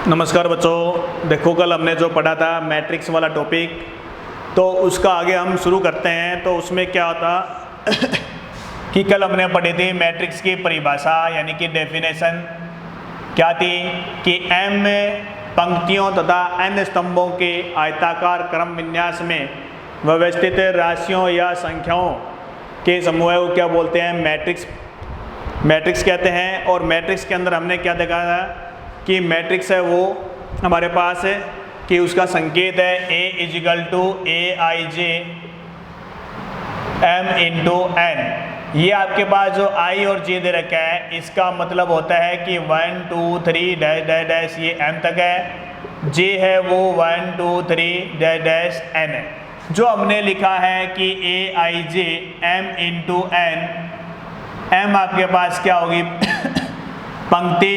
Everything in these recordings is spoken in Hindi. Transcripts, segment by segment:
नमस्कार बच्चों, देखो कल हमने जो पढ़ा था मैट्रिक्स वाला टॉपिक, तो उसका आगे हम शुरू करते हैं। तो उसमें क्या होता कि कल हमने पढ़ी थी मैट्रिक्स की परिभाषा, यानी कि डेफिनेशन क्या थी कि m पंक्तियों तथा n स्तंभों के आयताकार क्रम विन्यास में व्यवस्थित राशियों या संख्याओं के समूह को क्या बोलते हैं, मैट्रिक्स कहते हैं। और मैट्रिक्स के अंदर हमने क्या देखा था कि मैट्रिक्स है वो हमारे पास है कि उसका संकेत है A = AIJ M × N। ये आपके पास जो I और J दे रखा है, इसका मतलब होता है कि 1 2 3 डैश डैश डैश ये M तक है, J है वो 1 2 3 डैश डैश N है। जो हमने लिखा है कि AIJ M × N, M आपके पास क्या होगी पंक्ति,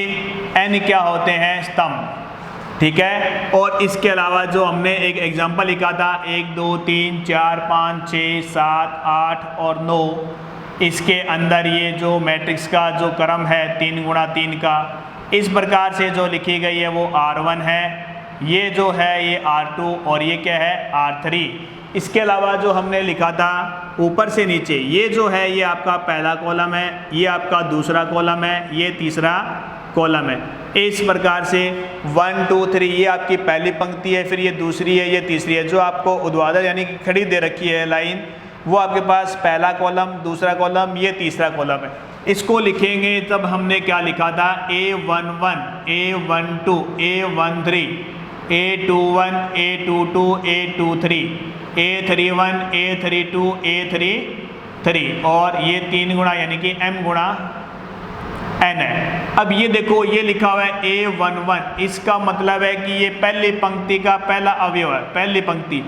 N क्या होते हैं स्तंभ, ठीक है। और इसके अलावा जो हमने एक एग्जांपल लिखा था 1 2 3 4 5 6 7 8 और 9, इसके अंदर ये जो मैट्रिक्स का जो क्रम है 3 × 3 का, इस प्रकार से जो लिखी गई है वो R1 है, ये जो है ये R2 और ये क्या है R3। इसके अलावा जो हमने लिखा था ऊपर से नीचे, ये जो है ये आपका पहला कॉलम है, ये आपका दूसरा कॉलम है, ये तीसरा कॉलम है। इस प्रकार से 1 2 3 ये आपकी पहली पंक्ति है, फिर ये दूसरी है, ये तीसरी है। जो आपको ऊर्ध्वाधर यानी कि खड़ी दे रखी है लाइन, वो आपके पास पहला कॉलम, दूसरा कॉलम, ये तीसरा कॉलम है। इसको लिखेंगे तब हमने क्या लिखा था A11 A12 A13 A21 A22 A23 A31 A32 A33 और ये 3 गुणा यानी कि M × N है। अब ये देखो ये लिखा हुआ है A11, इसका मतलब है कि ये पहली पंक्ति का पहला अवयव है, पहली पंक्ति।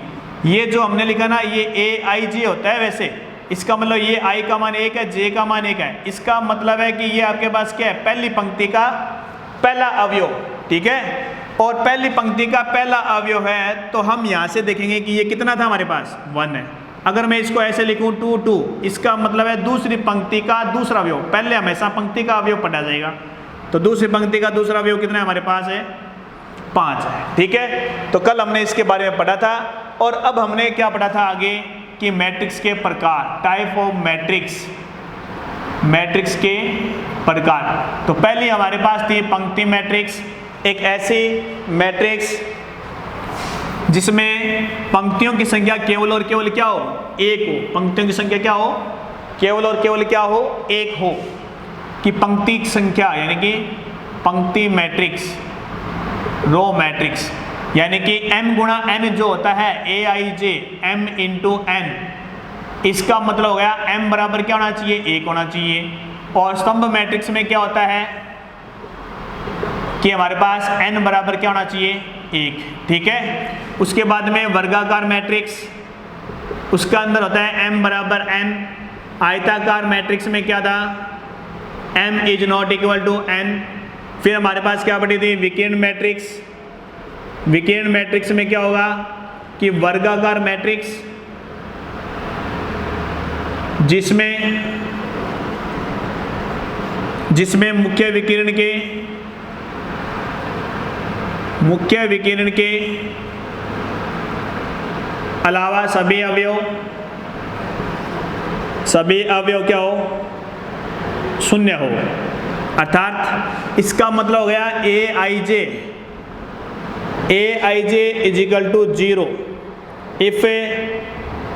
ये जो हमने लिखा ना ये AIJ होता है, वैसे इसका मतलब ये I का मान 1 है, J का मान 1 है। इसका मतलब है कि ये आपके पास क्या है, पहली पंक्ति का पहला अवयव, ठीक है। और पहली पंक्ति का पहला अवयव है तो हम यहाँ से देखेंगे कि ये कितना था हमारे पास 1 है। अगर मैं इसको ऐसे लिखूँ 2 2, इसका मतलब है दूसरी पंक्ति का दूसरा अवयव। पहले हमेशा पंक्ति का अवयव पढ़ा जाएगा, तो दूसरी पंक्ति का दूसरा अवयव कितना है हमारे पास है 5 है, ठीक है। तो कल हमने इसके बारे में पढ़ा था। और अब हमने क्या पढ़ा था आगे कि मैट्रिक्स के प्रकार, टाइप ऑफ मैट्रिक्स के प्रकार। तो पहली हमारे पास थी पंक्ति मैट्रिक्स, एक ऐसी मैट्रिक्स जिसमें पंक्तियों की संख्या केवल और केवल क्या हो, 1 हो। पंक्तियों की संख्या क्या हो, केवल और केवल क्या हो, 1 हो। कि पंक्ति संख्या यानी कि पंक्ति मैट्रिक्स, रो मैट्रिक्स, यानी कि M × N जो होता है AIJ M × N, इसका मतलब हो गया M बराबर क्या होना चाहिए, 1 होना चाहिए। और स्तंभ मैट्रिक्स में क्या होता है कि हमारे पास N बराबर क्या होना चाहिए, 1, ठीक है। उसके बाद में वर्गाकार मैट्रिक्स, उसका अंदर होता है M बराबर N। आयताकार मैट्रिक्स में क्या था, M ≠ N। फिर हमारे पास क्या पड़ी थी, विकर्ण मैट्रिक्स। विकर्ण मैट्रिक्स में क्या होगा कि वर्गाकार मैट्रिक्स जिसमें मुख्य विकिरण के अलावा सभी अवयव क्या हो, शून्य हो। अर्थात इसका मतलब हो गया AIJ = 0 if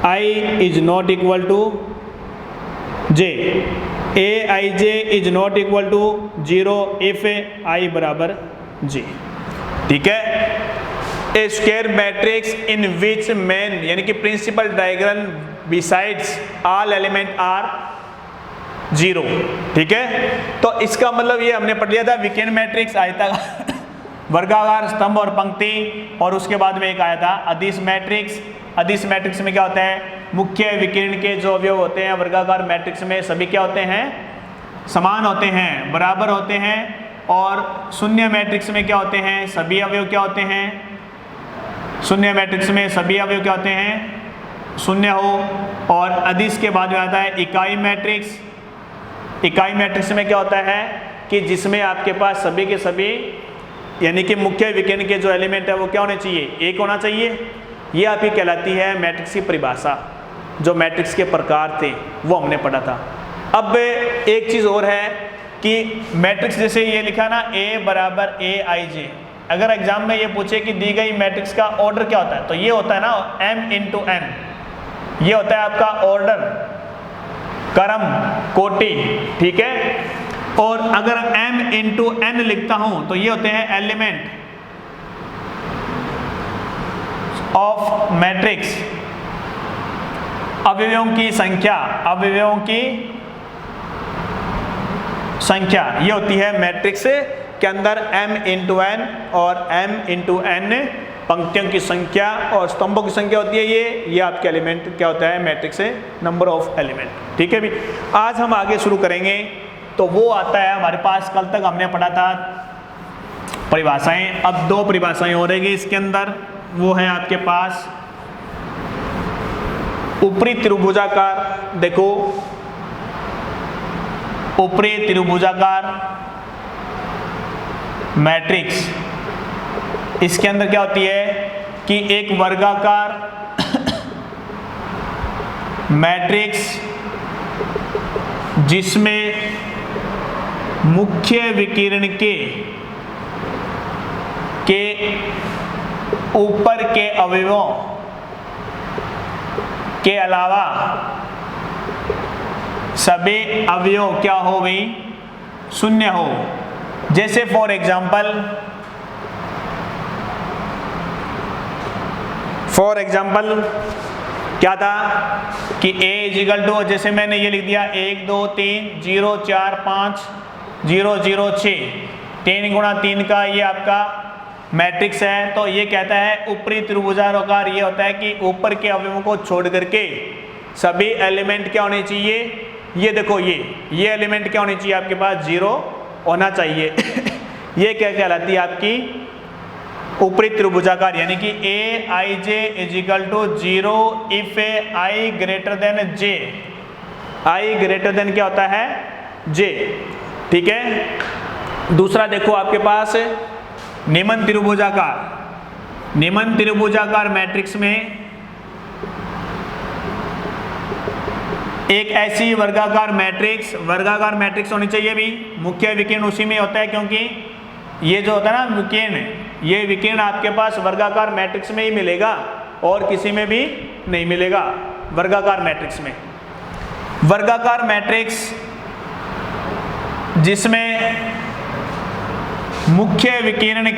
I is not equal to J। AIJ is not equal to 0 if I बराबर J, ठीक है। A square matrix in which main यानी कि principal diagonal besides all element are 0, ठीक है। तो इसका मतलब ये हमने पढ़ लिया था विकर्ण मैट्रिक्स, आयताकार वर्गाकार, स्तंभ और पंक्ति। और उसके बाद में एक आया था अदिश मैट्रिक्स। अदिश मैट्रिक्स में क्या होता है, मुख्य विकिरण के जो अवयव होते हैं वर्गाकार मैट्रिक्स में सभी क्या होते हैं, समान होते हैं, बराबर होते हैं। और शून्य मैट्रिक्स में क्या होते हैं, सभी अवयव क्या होते हैं, शून्य मैट्रिक्स में सभी अवयव क्या होते हैं, शून्य हो। और अदिश के बाद में आता है इकाई मैट्रिक्स। इकाई मैट्रिक्स में क्या होता है कि जिसमें आपके पास सभी के सभी यानी कि मुख्य विकिरण के जो एलिमेंट है वो क्या होने चाहिए, एक होना चाहिए। ये आपकी कहलाती है मैट्रिक्स की परिभाषा। जो मैट्रिक्स के प्रकार थे वो हमने पढ़ा था। अब एक चीज़ और है कि मैट्रिक्स जैसे ये लिखा ना A बराबर AIJ, अगर एग्जाम में ये पूछे कि दी गई मैट्रिक्स का ऑर्डर क्या होता है, तो ये होता है ना M इंटू N, ये होता है आपका ऑर्डर, क्रम, कोटि, ठीक है। और अगर M इंटू N लिखता हूं तो ये होते हैं एलिमेंट ऑफ मैट्रिक्स, अवयवों की संख्या, अवयवों की संख्या, ये होती है मैट्रिक्स के अंदर M इंटू N और M इंटू N पंक्तियों की संख्या और स्तंभों की संख्या होती है। ये आपके एलिमेंट क्या होता है, मैट्रिक्स से नंबर ऑफ एलिमेंट, ठीक है भी। आज हम आगे शुरू करेंगे तो वो आता है हमारे पास, कल तक हमने पढ़ा था परिभाषाएं, अब दो परिभाषाएं हो रहेगी इसके अंदर। वो है आपके पास ऊपरी त्रिभुजाकार, देखो ऊपरी त्रिभुजाकार मैट्रिक्स, इसके अंदर क्या होती है कि एक वर्गाकार मैट्रिक्स जिसमें मुख्य विकिरण के ऊपर के अवयवों के अलावा सभी अवयव क्या हो गई, शून्य हो। जैसे फॉर एग्जाम्पल क्या था कि A इजिकल टू, जैसे मैंने ये लिख दिया 1 2 3 0 4 5 0 0 6, 3 गुणा 3 का ये आपका मैट्रिक्स है। तो ये कहता है ऊपरी त्रिभुजाकार, ये होता है कि ऊपर के अवयवों को छोड़ करके सभी एलिमेंट क्या होने चाहिए, ये देखो ये एलिमेंट क्या होने चाहिए आपके पास, 0 होना चाहिए। ये क्या कहलाती है आपकी ऊपरी त्रिभुजाकार, यानी कि AIJ equal to 0 if I greater than J, I greater than क्या होता है, J, ठीक है। दूसरा देखो आपके पास निम्न त्रिभुजाकार, निम्न त्रिभुजाकार मैट्रिक्स में एक ऐसी वर्गाकार मैट्रिक्स होनी चाहिए भी, मुख्य विकिरण उसी में होता है, क्योंकि ये जो होता है ना विकिरण, ये विकिरण आपके पास वर्गाकार मैट्रिक्स में ही मिलेगा और किसी में भी नहीं मिलेगा। वर्गाकार मैट्रिक्स में, वर्गाकार मैट्रिक्स जिसमें मुख्य विकिरण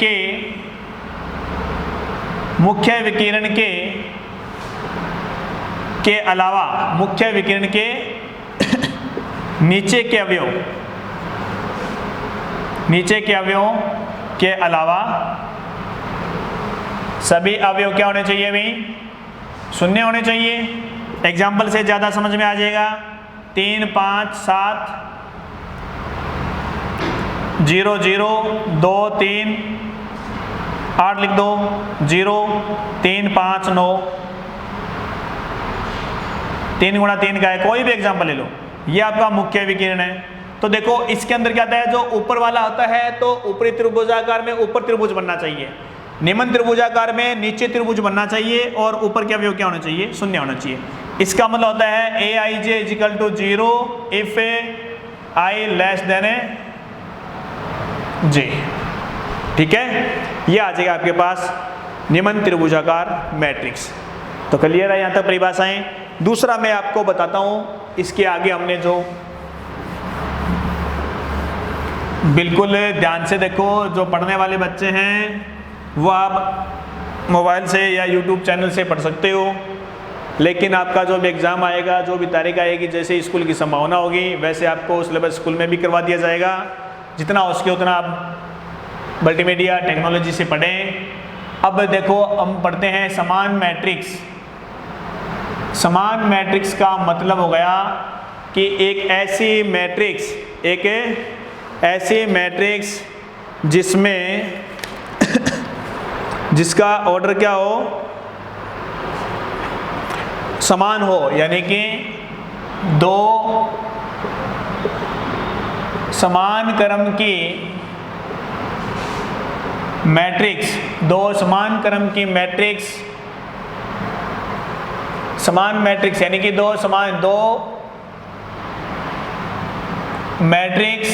के अलावा मुख्य विकिरण के नीचे के अवयवों के अलावा सभी अवयव क्या होने चाहिए भाई, शून्य होने चाहिए। एग्जाम्पल से ज़्यादा समझ में आ जाएगा। 3 5 7 0 0 2 3 8 लिख दो, 0 3 5 9, 3 गुणा 3 का है, कोई भी एग्जाम्पल ले लो, ये आपका मुख्य विकिरण है। तो देखो इसके अंदर क्या आता है, जो ऊपर वाला होता है तो ऊपरी त्रिभुजाकार में ऊपर त्रिभुज बनना चाहिए, निम्न त्रिभुजाकार में नीचे त्रिभुज बनना चाहिए और ऊपर के अवयव क्या होना चाहिए, शून्य होना चाहिए। इसका मतलब होता है AIJ equal to 0 if I less than J, ठीक है। ये आ जाएगा आपके पास निम्न त्रिभुजाकार मैट्रिक्स। तो क्लियर है यहाँ तक परिभाषाएं। दूसरा मैं आपको बताता हूँ, इसके आगे हमने जो बिल्कुल ध्यान से देखो, जो पढ़ने वाले बच्चे हैं वो आप मोबाइल से या YouTube चैनल से पढ़ सकते हो, लेकिन आपका जो भी एग्ज़ाम आएगा, जो भी तारीख आएगी, जैसे स्कूल की संभावना होगी वैसे आपको सिलेबस स्कूल में भी करवा दिया जाएगा। जितना हो सके उतना आप मल्टीमीडिया टेक्नोलॉजी से पढ़ें। अब देखो हम पढ़ते हैं समान मैट्रिक्स। समान मैट्रिक्स का मतलब हो गया कि एक ऐसी मैट्रिक्स जिसमें जिसका ऑर्डर क्या हो, समान हो, यानी कि दो समान क्रम की मैट्रिक्स, दो समान क्रम की मैट्रिक्स, समान मैट्रिक्स यानी कि दो मैट्रिक्स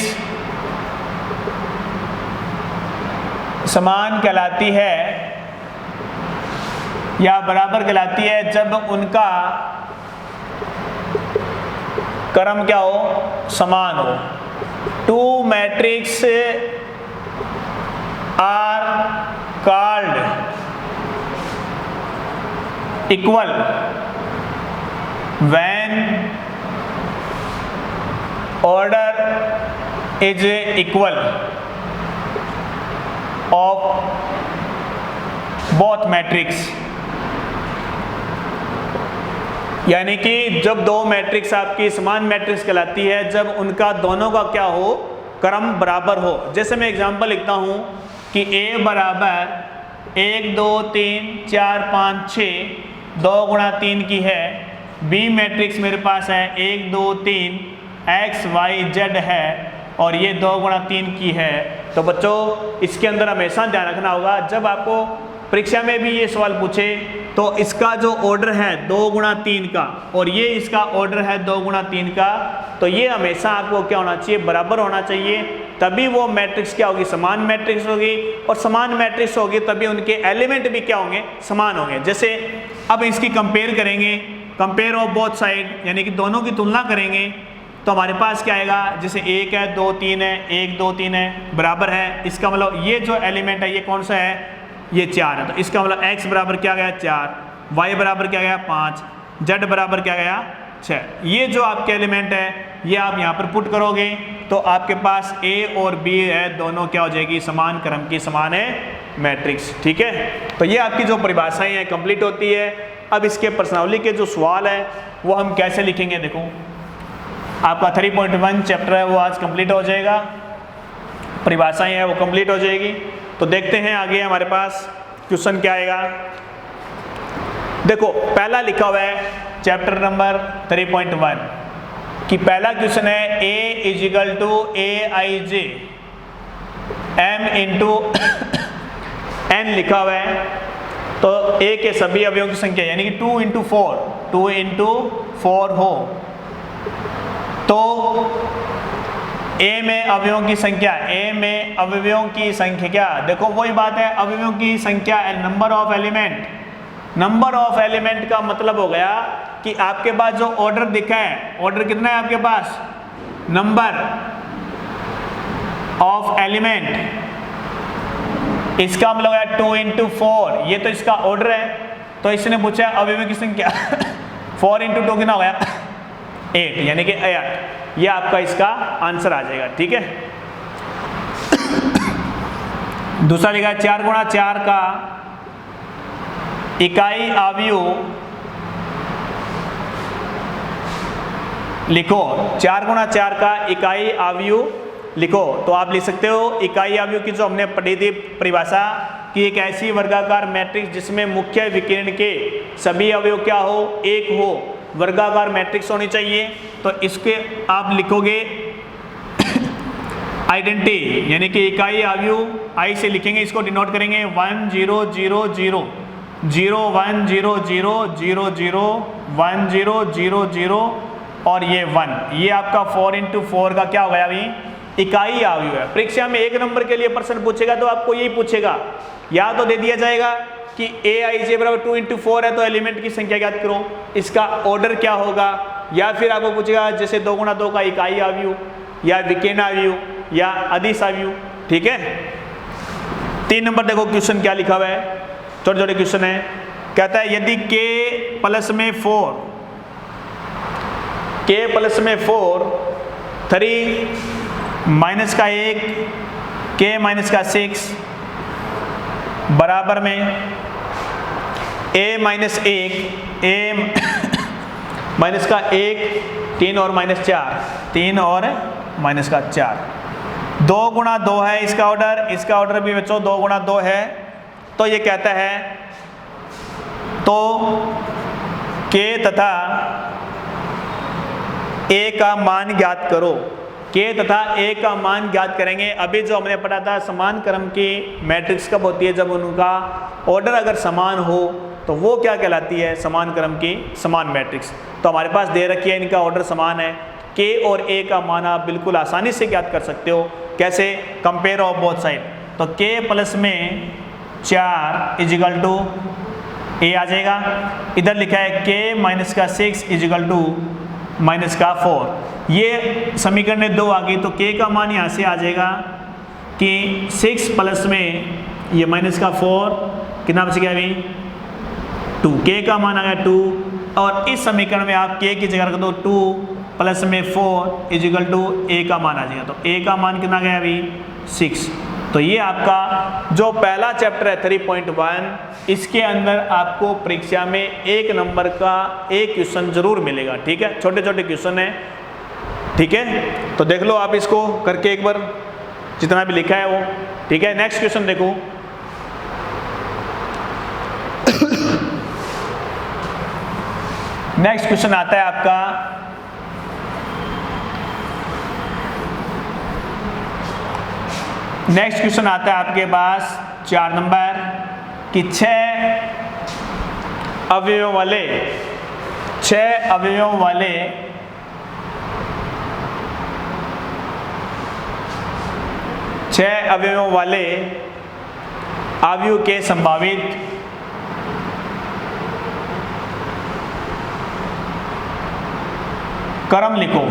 समान कहलाती है या बराबर कहलाती है जब उनका क्रम क्या हो, समान हो। Two matrix are called equal when order is equal of both matrix, यानी कि जब दो मैट्रिक्स आपकी समान मैट्रिक्स कहलाती है जब उनका दोनों का क्या हो, क्रम बराबर हो। जैसे मैं एग्जांपल लिखता हूं कि A बराबर 1 2 3 4 5 6 2 गुणा 3 की है। बी मैट्रिक्स मेरे पास है 1 2 3 x y z है और ये 2 गुणा 3 की है। तो बच्चों इसके अंदर हमेशा ध्यान रखना होगा, जब आपको परीक्षा में भी ये सवाल पूछे तो इसका जो ऑर्डर है 2 गुणा 3 का और ये इसका ऑर्डर है 2 गुणा 3 का, तो ये हमेशा आपको क्या होना चाहिए, बराबर होना चाहिए। तभी वो मैट्रिक्स क्या होगी, समान मैट्रिक्स होगी, और समान मैट्रिक्स होगी तभी उनके एलिमेंट भी क्या होंगे, समान होंगे। जैसे अब इसकी कंपेयर करेंगे, कंपेयर ऑफ बोथ साइड यानी कि दोनों की तुलना करेंगे, तो हमारे पास क्या आएगा, जैसे 1 है 2 3 है, 1 2 3 है, बराबर है। इसका मतलब ये जो एलिमेंट है ये कौन सा है, ये 4 है। तो इसका मतलब x बराबर क्या गया 4, y बराबर क्या गया 5, z बराबर क्या गया 6। ये जो आपके एलिमेंट है ये आप यहाँ पर पुट करोगे तो आपके पास a और b है, दोनों क्या हो जाएगी, समान क्रम की समान है मैट्रिक्स। ठीक है, तो ये आपकी जो परिभाषाएं हैं कंप्लीट होती है। अब इसके प्रश्नावली के जो सवाल है वो हम कैसे लिखेंगे, देखो आपका 3.1 चैप्टर है वो आज कंप्लीट हो जाएगा, परिभाषाएं है वो कंप्लीट हो जाएगी। तो देखते हैं आगे हमारे पास क्वेश्चन क्या आएगा। देखो पहला लिखा हुआ है चैप्टर नंबर 3.1 कि पहला क्वेश्चन है a equal to aij m into n लिखा हुआ है। तो a के सभी अवयवों की संख्या यानी कि 2 इंटू 4 हो तो a में अवयवों की संख्या, a में अवयवों की संख्या क्या, देखो वही बात है, अवयवों की संख्या number of element. Number of element का मतलब हो गया कि आपके पास जो ऑर्डर दिखा है, ऑर्डर कितना है आपके पास, नंबर ऑफ एलिमेंट, इसका मतलब है 2 इंटू 4, ये तो इसका ऑर्डर है। तो इसने पूछा अवयवों की संख्या 4 इंटू 2 कितना हो गया 8, यानी कि 8, ये आपका इसका आंसर आ जाएगा। ठीक है, दूसरा लिखा 4 गुणा 4 का इकाई अवयव लिखो। 4 गुणा 4 का इकाई अवयव लिखो। तो आप लिख सकते हो इकाई अवयव की जो हमने पढ़ी थी परिभाषा कि एक ऐसी वर्गाकार मैट्रिक्स जिसमें मुख्य विकर्ण के सभी अवयव क्या हो, एक हो, वर्गाकार मैट्रिक्स होनी चाहिए। तो इसके आप लिखोगे आइडेंटिटी यानी कि इकाई अवयव आई से लिखेंगे, इसको डिनोट करेंगे 1 0 0 0 0 1 0 0 0 0 1 0 0 0 और ये 1, ये आपका 4 इंटू 4 का क्या हो गया अभी, इकाई अवयव है। परीक्षा में 1 नंबर के लिए प्रश्न पूछेगा तो आपको यही पूछेगा, या तो दे दिया जाएगा कि aij बराबर 2 इंटू 4 है तो एलिमेंट की संख्या ज्ञात करो, इसका ऑर्डर क्या होगा, या फिर आपको पूछेगा जैसे 2 गुणा 2 का इकाई अवयव या विकर्ण अवयव या अदिश अवयव। ठीक है, 3 नंबर देखो क्वेश्चन क्या लिखा हुआ है, छोटे छोटे क्वेश्चन है। कहता है यदि k प्लस में 4 3 माइनस का 1 k माइनस का 6 बराबर में a माइनस 1 a माइनस का 1 3 और माइनस 4 3 और माइनस का 4, 2 गुणा 2 है इसका ऑर्डर भी बच्चों 2 गुणा 2 है। तो ये कहता है तो k तथा a का मान ज्ञात करो। k तथा a का मान ज्ञात करेंगे। अभी जो हमने पढ़ा था समान क्रम की मैट्रिक्स कब होती है, जब उनका ऑर्डर अगर समान हो तो वो क्या कहलाती है, समान क्रम की समान मैट्रिक्स। तो हमारे पास दे रखी है इनका ऑर्डर समान है, k और a का मान आप बिल्कुल आसानी से ज्ञात कर सकते हो। कैसे, कंपेयर ऑफ बोथ साइड। तो k प्लस में 4 इजिकल टू a आ जाएगा। इधर लिखा है k माइनस का 6 इजिकल टू माइनस का 4। ये समीकरण में 2 आ गई तो k का मान यहाँ से आ जाएगा कि 6 प्लस में ये माइनस का 4 कितना बच गया अभी 2, k का मान आ गया 2। और इस समीकरण में आप k की जगह रख दो 2 प्लस में 4 इजिकल टू a का मान आ जाएगा। तो a का मान कितना गया अभी 6। तो ये आपका जो पहला चैप्टर है 3.1, इसके अंदर आपको परीक्षा में 1 नंबर का एक क्वेश्चन जरूर मिलेगा। ठीक है, छोटे छोटे क्वेश्चन है। ठीक है, तो देख लो आप इसको करके एक बार, जितना भी लिखा है वो। ठीक है, नेक्स्ट क्वेश्चन देखो। नेक्स्ट क्वेश्चन आता है आपका आपके पास 4 नंबर कि 6 अवयवों वाले अवयव के संभावित क्रम लिखो।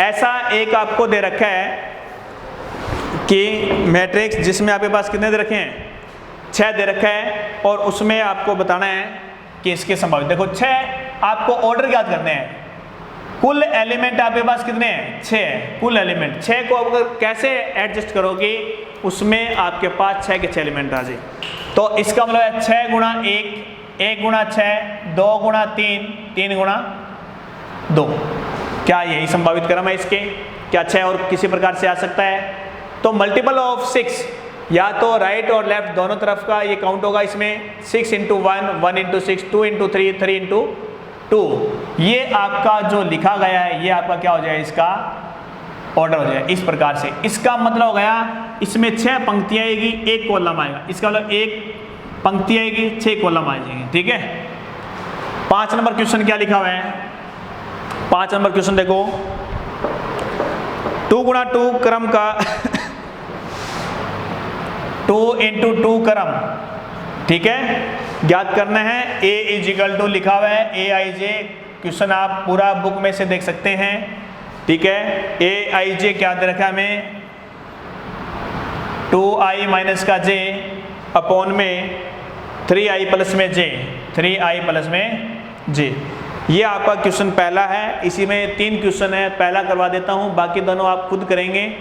ऐसा एक आपको दे रखा है कि मैट्रिक्स जिसमें आपके पास कितने दे रखे हैं, 6 दे रखा है, और उसमें आपको बताना है कि इसके संभावित। देखो 6 आपको ऑर्डर याद करने हैं। कुल एलिमेंट आपके पास कितने हैं, 6 है। कुल एलिमेंट 6 को अगर कैसे एडजस्ट करोगे, उसमें आपके पास 6 के 6 एलिमेंट आ जाए। तो इसका मतलब है 6 गुणा 1, 1 गुणा 6, 2 गुणा 3, 3 गुणा 2। क्या यही संभावित क्रम है इसके? क्या 6 और किसी प्रकार से आ सकता है? तो मल्टीपल ऑफ 6, या तो राइट और लेफ्ट दोनों तरफ का ये काउंट होगा इसमें। 6 इंटू 1, 1 इंटू 6, 2 इंटू 3, 3 इंटू 2। ये आपका जो लिखा गया है, ये आपका क्या हो जाएगा, इसका ऑर्डर हो जाएगा इस प्रकार से। इसका मतलब हो गया इसमें 6 पंक्तियाँ आएगी, 1 कॉलम आएगा। इसका मतलब 1 पंक्ति आएगी, 6 कॉलम आ जाएंगे। ठीक है, 5 नंबर क्वेश्चन क्या लिखा हुआ है? 5 नंबर क्वेश्चन देखो, 2 गुणा 2 क्रम का 2 इंटू 2 क्रम, ठीक है, ज्ञात करना है। a इजिकल टू लिखा हुआ है ए आई जे। क्वेश्चन आप पूरा बुक में से देख सकते हैं। ठीक है, ए आई जे क्या दे रखा है हमें, 2i माइनस का j अपॉन में 3i प्लस में j, 3i प्लस में j। ये आपका क्वेश्चन पहला है। इसी में 3 क्वेश्चन है, पहला करवा देता हूँ, बाकी दोनों आप खुद करेंगे।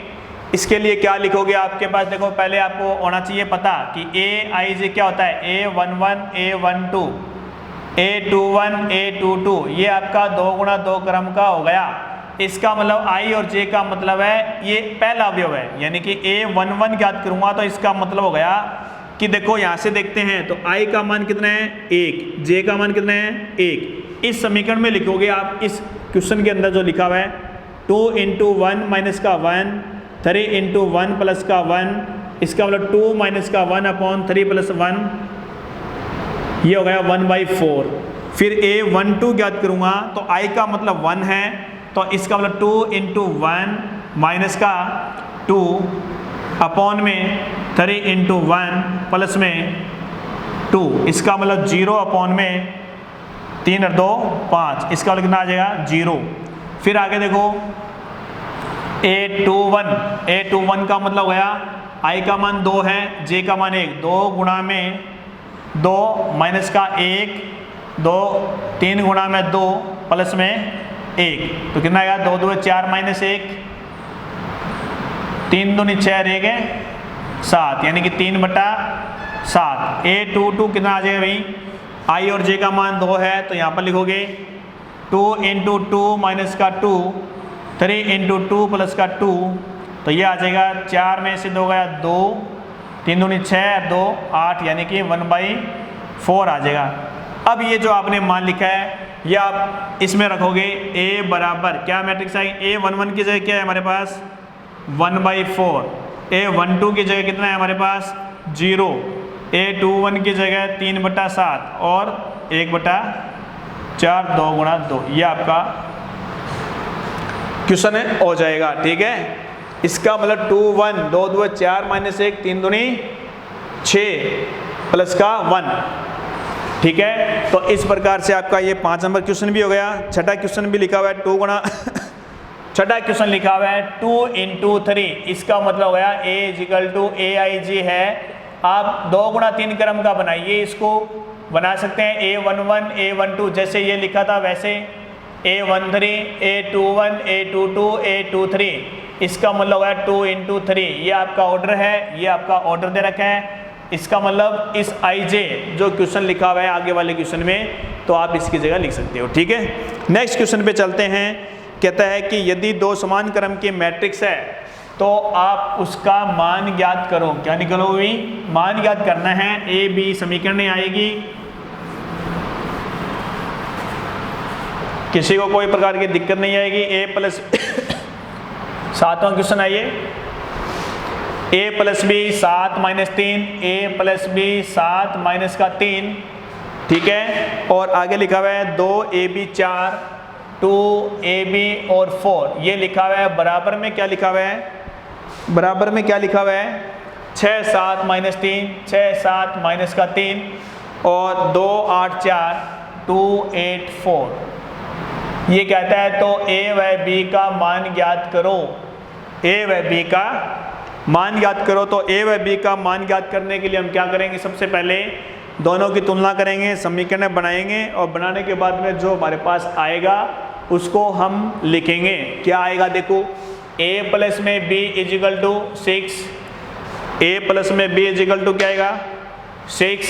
इसके लिए क्या लिखोगे आपके पास, देखो पहले आपको होना चाहिए पता कि ए आई जे क्या होता है, A11, A12, A21, A22। ये आपका 2 गुणा 2 क्रम का हो गया। इसका मतलब i और j का मतलब है ये पहला अवयव है, यानी कि A11 ज्ञात करूँगा तो इसका मतलब हो गया कि देखो यहाँ से देखते हैं तो i का मान कितना है 1, j का मान कितना है 1। इस समीकरण में लिखोगे आप इस क्वेश्चन के अंदर जो लिखा हुआ है 2 इंटू 1 माइनस का 1, 3 इंटू 1 प्लस का 1, इसका मतलब 2 माइनस का 1 अपॉन 3 प्लस 1, ये हो गया 1/4। फिर A12 ज्ञात करूँगा तो i का मतलब 1 है, तो इसका मतलब 2 इंटू 1 माइनस का 2 अपॉन में 3 इंटू 1 प्लस में 2, इसका मतलब 0 अपॉन में 3 और 2 5, इसका मतलब कितना आ जाएगा 0। फिर आगे देखो A21 का मतलब गया i का मान 2 है, j का मान 1, 2 गुणा में 2 माइनस का 1, 2 3 गुणा में 2 प्लस में 1, तो कितना आएगा 2 2 4 माइनस 1, 3 दूनी 6 रह गए 7, यानी कि 3/7। A22 कितना आ जाएगा भाई, i और j का मान 2 है तो यहाँ पर लिखोगे 2 इंटू 2 माइनस का 2, 3 इंटू 2 प्लस का 2, तो ये आ जाएगा 4 में से 2 गया 2, 3 दूनी 6, 2 8, यानी कि 1/4 आ जाएगा। अब ये जो आपने मान लिखा है ये आप इसमें रखोगे A बराबर क्या मैट्रिक्स आएगी, A11 की जगह क्या है हमारे पास 1/4, A12 की जगह कितना है हमारे पास 0, A21 की जगह 3/7 और 1/4 2 गुणा 2। ये आपका क्वेश्चन है हो जाएगा। ठीक है, इसका मतलब 2 1 2 2 4 -1 3 दूनी 6 प्लस का 1। ठीक है, तो इस प्रकार से आपका ये 5 नंबर क्वेश्चन भी हो गया। छठा क्वेश्चन भी लिखा हुआ है 2 गुणा छठा क्वेश्चन लिखा हुआ है 2 × 3। इसका मतलब हो गया A = AIJ है। आप 2 गुणा 3 क्रम का बनाइए, इसको बना सकते हैं A11 A12 जैसे ये लिखा था वैसे A13 A21 A22 A23। इसका मतलब होगा 2 × 3। ये आपका ऑर्डर है, ये आपका ऑर्डर दे रखा है। इसका मतलब इस IJ जो क्वेश्चन लिखा हुआ है आगे वाले क्वेश्चन में, तो आप इसकी जगह लिख सकते हो। ठीक है, नेक्स्ट क्वेश्चन पे चलते हैं। कहता है कि यदि 2 समान क्रम की मैट्रिक्स है तो आप उसका मान ज्ञात करो। क्या निकलोगे, मान ज्ञात करना है। A B समीकरण आएगी, किसी को कोई प्रकार की दिक्कत नहीं आएगी। A+ 7वां क्वेश्चन आइए, A + B 7 - 3 A + B 7 - 3। ठीक है, और आगे लिखा हुआ है 2AB 4 2AB और 4। ये लिखा हुआ है बराबर में क्या लिखा हुआ है, बराबर में क्या लिखा हुआ है 6 7 - 3 6 7 - 3 और 2 8 4 2 8 4। ये कहता है तो A व B का मान ज्ञात करो। A व B का मान ज्ञात करो। तो A व B का मान ज्ञात करने के लिए हम क्या करेंगे, सबसे पहले दोनों की तुलना करेंगे, समीकरण बनाएंगे और बनाने के बाद में जो हमारे पास आएगा उसको हम लिखेंगे। क्या आएगा देखो, A प्लस में B = 6, A प्लस में B = क्या आएगा 6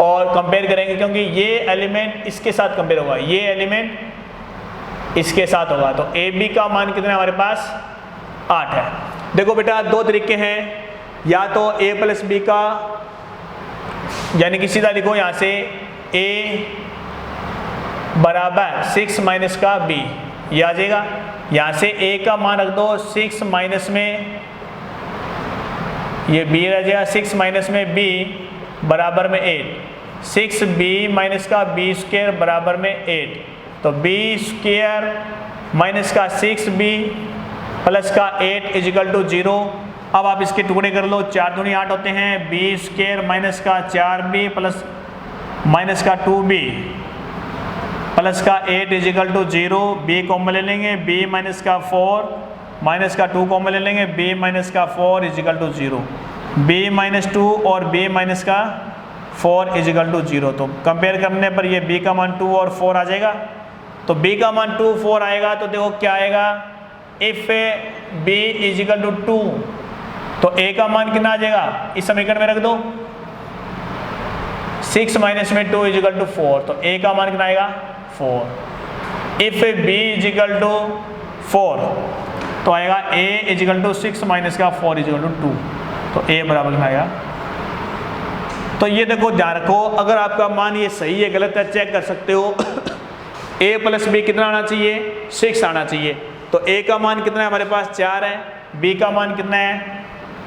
और कंपेयर करेंगे क्योंकि ये एलिमेंट इसके साथ कंपेयर होगा, ये एलिमेंट इसके साथ होगा। तो AB का मान कितना है हमारे पास 8 है। देखो बेटा 2 तरीके हैं, या तो A + B का यानी कि सीधा लिखो यहाँ से A बराबर 6 - का B, ये आ जाएगा। यहाँ से A का मान रख दो 6 माइनस में ये B रह जाएगा, 6 माइनस में B बराबर में 8, 6B माइनस का B² बराबर में 8। तो B² माइनस का 6B प्लस का 8 = 0। अब आप इसके टुकड़े कर लो, 4 दूनी 8 होते हैं, B² माइनस का 4B प्लस माइनस का 2B प्लस का 8 = 0। B कॉमन ले लेंगे, B माइनस का 4 माइनस का 2 कॉमन ले लेंगे, B माइनस का 4 = 0। B - 2 और B माइनस का 4 = 0। तो कंपेयर करने पर ये B का मान 2 और 4 आ जाएगा। तो B का मान 2 4 आएगा तो देखो क्या आएगा, इफ B = 2 तो A का मान कितना आ जाएगा, इस समीकरण में रख दो 6 माइनस में 2 = 4। तो A का मान कितना आएगा 4। इफ B = 4 तो आएगा A = 6 माइनस का 4 = 2। तो A बराबर कितना आएगा। तो ये देखो ध्यान रखो, अगर आपका मान ये सही है गलत है चेक कर सकते हो। A + B कितना आना चाहिए 6 आना चाहिए। तो A का मान कितना है हमारे पास 4 है, B का मान कितना है,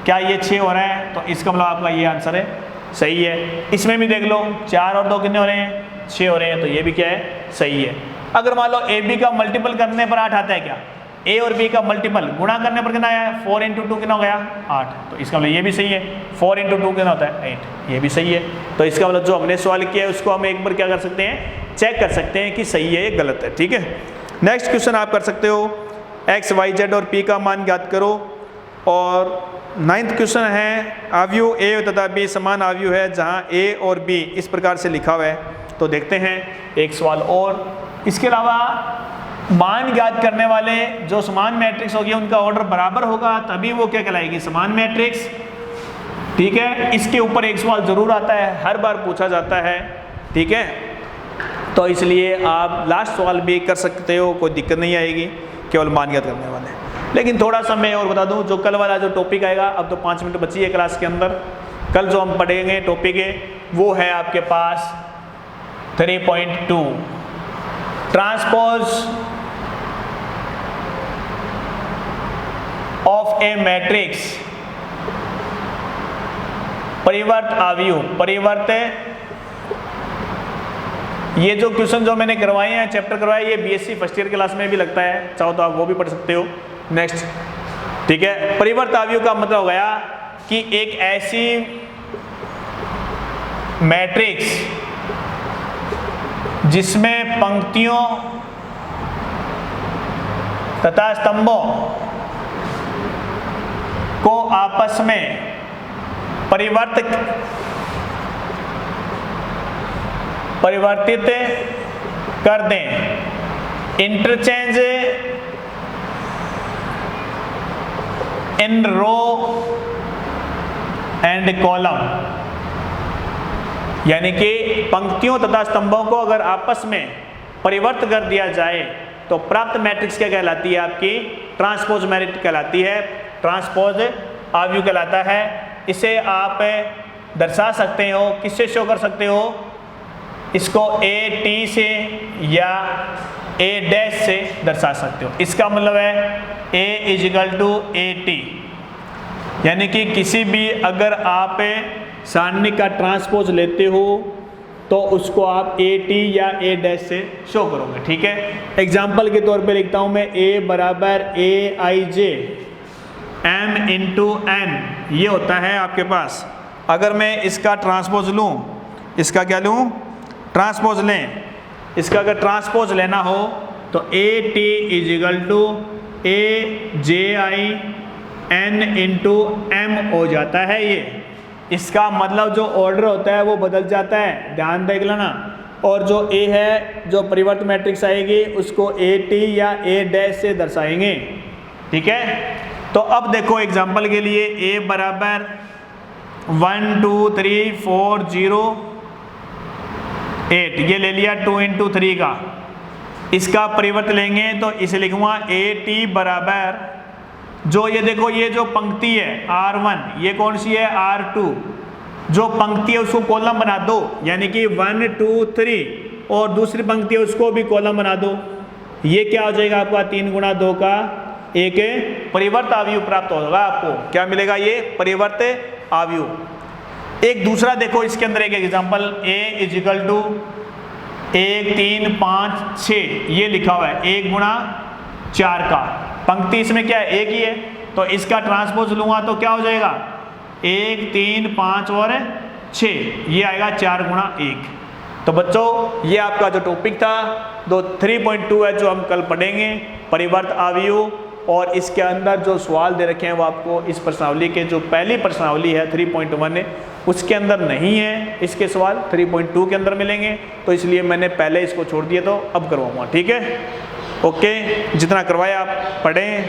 क्या ये 6 हो रहा है। तो इसका मतलब आपका ये आंसर है सही है। इसमें भी देख लो 4 और 2 कितने हो रहे हैं 6 हो रहे हैं, तो ये भी क्या है सही है। अगर मान लो AB का मल्टीपल करने पर 8 आता है, क्या A और B का मल्टीपल गुणा करने पर कितना आया 4 × 2 कितना हो गया 8। तो इसका मतलब ये भी सही है, 4 × 2 कितना होता है 8, ये भी सही है। तो इसका मतलब जो हमने सवाल किया है उसको हम एक बार क्या कर सकते हैं चेक कर सकते हैं कि सही है या गलत है। ठीक है, नेक्स्ट क्वेश्चन आप कर सकते हो, X Y Z और P का मान ज्ञात करो। और 9th क्वेश्चन है, आव्यूह A तथा B समान आव्यूह है जहां A और B इस प्रकार से लिखा हुआ है। तो देखते हैं एक सवाल और। इसके अलावा मान ज्ञात करने वाले जो समान मैट्रिक्स होगी उनका ऑर्डर बराबर होगा, तभी वो क्या कहलाएगी समान मैट्रिक्स। ठीक है, इसके ऊपर एक सवाल जरूर आता है, हर बार पूछा जाता है। ठीक है, तो इसलिए आप लास्ट सवाल भी कर सकते हो, कोई दिक्कत नहीं आएगी, केवल मान ज्ञात करने वाले। लेकिन थोड़ा सा मैं और बता दूं, जो कल वाला जो टॉपिक आएगा, अब तो 5 मिनट बची है क्लास के अंदर, कल जो हम पढ़ेंगे टॉपिक है वो है आपके पास 3.2 ट्रांसपोज ऑफ ए मैट्रिक्स, परिवर्त आव्यूह, परिवर्त। ये जो क्वेश्चन जो मैंने करवाए हैं, चैप्टर करवाए, ये बीएससी फर्स्ट ईयर क्लास में भी लगता है, चाहो तो आप वो भी पढ़ सकते हो। नेक्स्ट, ठीक है। परिवर्त आव्यूह का मतलब हो गया कि एक ऐसी मैट्रिक्स जिसमें पंक्तियों तथा स्तंभों को आपस में परिवर्तित कर दें, interchange in row and column, यानी कि पंक्तियों तथा स्तंभों को अगर आपस में परिवर्तित कर दिया जाए तो प्राप्त मैट्रिक्स क्या कहलाती है? आपकी ट्रांसपोज मैट्रिक्स कहलाती है, ट्रांसपोज आव्यूह कहलाता है। इसे आप दर्शा सकते हो, किससे शो कर सकते हो? इसको ए टी से या ए डैश से दर्शा सकते हो। इसका मतलब है ए इजिकल टू ए टी, यानी कि किसी भी अगर आप सारणी का ट्रांसपोज लेते हो तो उसको आप ए टी या ए डैश से शो करोगे, ठीक है। एग्जाम्पल के तौर पे लिखता हूँ मैं, ए बराबर ए आई जे एम इंटू एन, ये होता है आपके पास। अगर मैं इसका ट्रांसपोज लूँ, इसका क्या लूँ? ट्रांसपोज लें। इसका अगर ट्रांसपोज लेना हो तो A T equal to A J I N into M हो जाता है ये। इसका मतलब जो ऑर्डर होता है वो बदल जाता है, ध्यान देख लेना। और जो ए है, जो परिवर्त मैट्रिक्स आएगी, उसको ए टी या ए डैश से दर्शाएंगे, ठीक है। तो अब देखो एग्जाम्पल के लिए, ए बराबर 1 2 3 4 0 8, ये ले लिया 2 इंटू 3 का। इसका परिवर्त लेंगे तो इसे लिखूंगा ए टी बराबर, जो ये देखो ये जो पंक्ति है R1, ये कौन सी है? R2। जो पंक्ति है उसको कॉलम बना दो, यानी कि 1 2 3, और दूसरी पंक्ति है उसको भी कॉलम बना दो। ये क्या हो जाएगा आपका? 3 गुणा 2 का एक परिवर्त आव्यूह प्राप्त होगा। आपको क्या मिलेगा? ये परिवर्त आव्यूह। एक दूसरा देखो, इसके अंदर एक एग्जांपल, a इजिकल टू 1 3 5 6, ये लिखा हुआ है 1 गुणा 4 का। पंक्ति इसमें क्या है? एक ही है, तो इसका ट्रांसपोज लूंगा तो क्या हो जाएगा? 1 3 5 और 6, ये आएगा 4 गुणा 1। तो बच्चों ये आपका जो टॉपिक था 3.2 है, जो हम कल पढ़ेंगे, परिवर्त आव्यूह। और इसके अंदर जो सवाल दे रखे हैं वो आपको इस प्रश्नावली के, जो पहली प्रश्नावली है 3.1 है, उसके अंदर नहीं है। इसके सवाल 3.2 के अंदर मिलेंगे, तो इसलिए मैंने पहले इसको छोड़ दिया, तो अब करवाऊंगा, ठीक है। ओके, जितना करवाया आप पढ़ें।